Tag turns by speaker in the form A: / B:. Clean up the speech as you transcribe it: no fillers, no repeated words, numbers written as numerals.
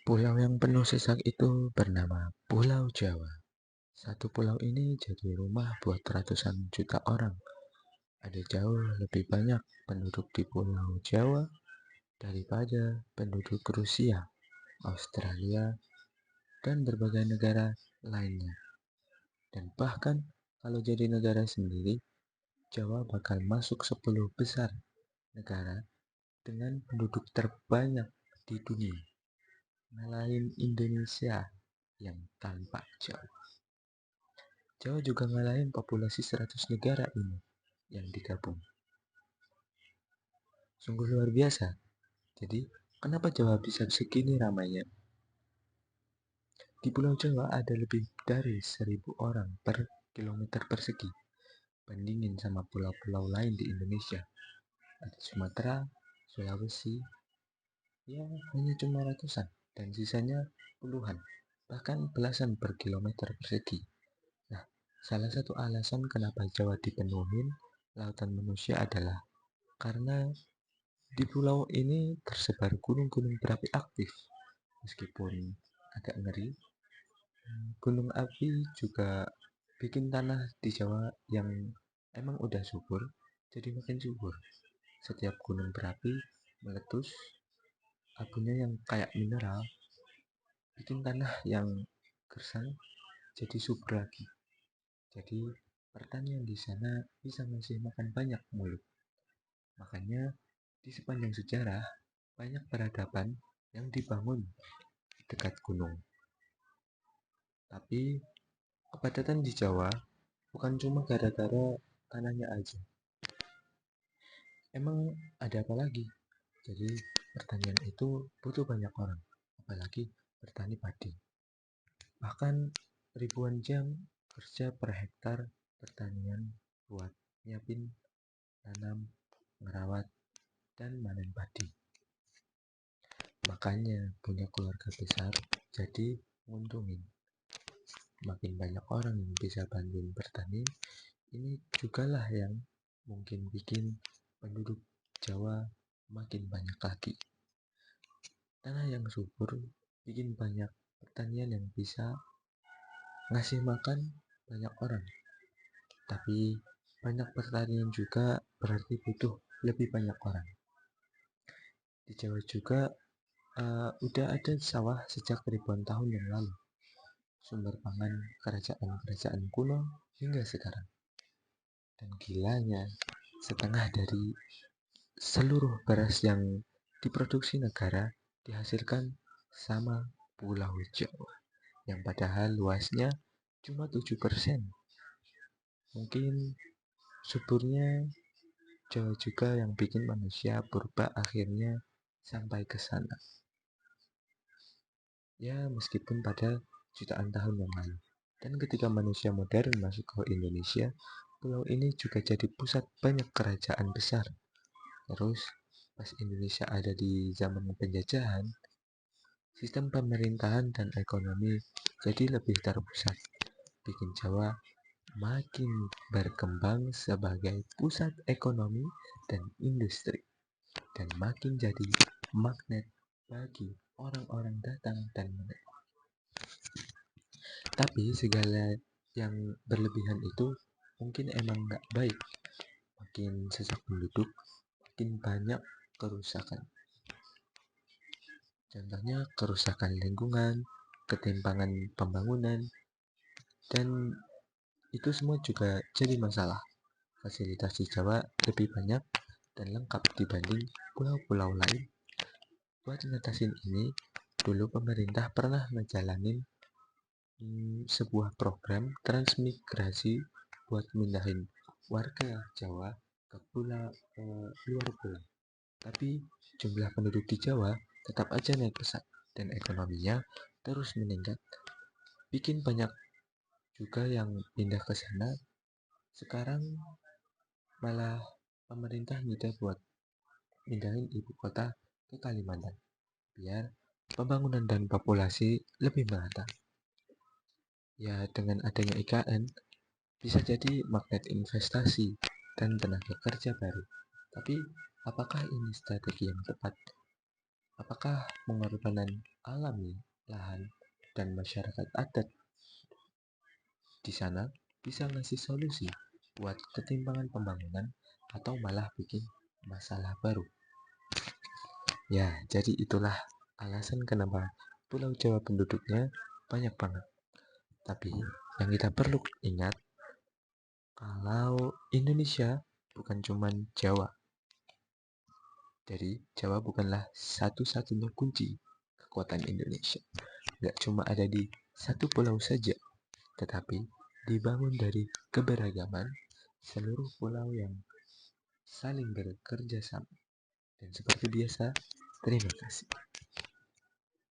A: Pulau yang penuh sesak itu bernama Pulau Jawa. Satu pulau ini jadi rumah buat ratusan juta orang. Ada jauh lebih banyak penduduk di Pulau Jawa daripada penduduk Rusia, Australia, dan berbagai negara lainnya. Dan bahkan kalau jadi negara sendiri, Jawa bakal masuk 10 besar negara dengan penduduk terbanyak di dunia, ngalahin Indonesia yang tanpa Jawa. Jawa juga ngalahin populasi 100 negara ini yang digabung. Sungguh luar biasa. Jadi, kenapa Jawa bisa segini ramainya? Di Pulau Jawa ada lebih dari 1.000 orang per kilometer persegi. Bandingin sama pulau-pulau lain di Indonesia. Ada Sumatera, Sulawesi, ya hanya cuma ratusan. Dan sisanya puluhan, bahkan belasan per kilometer persegi. Nah, salah satu alasan kenapa Jawa dipenuhin lautan manusia adalah karena di pulau ini tersebar gunung-gunung berapi aktif. Meskipun agak ngeri, gunung api juga bikin tanah di Jawa yang emang udah subur jadi makin subur. Setiap gunung berapi meletus, abunya yang kayak mineral bikin tanah yang gersang jadi subur lagi. Jadi pertanian di sana bisa ngasih makan banyak mulut. Makanya di sepanjang sejarah banyak peradaban yang dibangun dekat gunung. Tapi kepadatan di Jawa bukan cuma gara-gara tanahnya aja. Emang ada apa lagi? Jadi pertanian itu butuh banyak orang, apalagi bertani padi. Bahkan ribuan jam kerja per hektar pertanian buat nyiapin tanam, merawat, dan manen padi. Makanya punya keluarga besar jadi nguntungin. Makin banyak orang yang bisa bantuin bertani, ini jugalah yang mungkin bikin penduduk Jawa makin banyak lagi. Tanah yang subur bikin banyak pertanian yang bisa ngasih makan banyak orang. Tapi banyak pertanian juga berarti butuh lebih banyak orang. Di Jawa juga udah ada sawah sejak ribuan tahun yang lalu. Sumber pangan kerajaan-kerajaan kuno hingga sekarang. Dan gilanya, setengah dari seluruh beras yang diproduksi negara dihasilkan sama Pulau Jawa, yang padahal luasnya cuma 7%. Mungkin suburnya Jawa juga yang bikin manusia purba akhirnya sampai ke sana. Ya, meskipun pada jutaan tahun yang lalu. Dan ketika manusia modern masuk ke Indonesia, pulau ini juga jadi pusat banyak kerajaan besar. Terus, pas Indonesia ada di zaman penjajahan, sistem pemerintahan dan ekonomi jadi lebih terpusat, bikin Jawa makin berkembang sebagai pusat ekonomi dan industri, dan makin jadi magnet bagi orang-orang datang dan menetap. Tapi segala yang berlebihan itu mungkin emang nggak baik. Makin sesak penduduk, makin banyak kerusakan. Contohnya kerusakan lingkungan, ketimpangan pembangunan, dan itu semua juga jadi masalah. Fasilitas di Jawa lebih banyak dan lengkap dibanding pulau-pulau lain. Buat ngatasin ini, dulu pemerintah pernah ngejalanin sebuah program transmigrasi buat mindahin warga Jawa ke luar pulau. Tapi jumlah penduduk di Jawa tetap aja naik pesat dan ekonominya terus meningkat. Bikin banyak juga yang pindah ke sana. Sekarang malah pemerintah minta buat mindahin ibu kota ke Kalimantan biar pembangunan dan populasi lebih merata. Ya, dengan adanya IKN bisa jadi magnet investasi dan tenaga kerja baru. Tapi apakah ini strategi yang tepat? Apakah pengorbanan alami, lahan, dan masyarakat adat di sana bisa ngasih solusi buat ketimpangan pembangunan atau malah bikin masalah baru? Ya, jadi itulah alasan kenapa Pulau Jawa penduduknya banyak banget. Tapi yang kita perlu ingat, kalau Indonesia bukan cuma Jawa. Jadi Jawa bukanlah satu-satunya kunci kekuatan Indonesia. Nggak cuma ada di satu pulau saja, tetapi dibangun dari keberagaman seluruh pulau yang saling bekerja sama. Dan seperti biasa, terima kasih.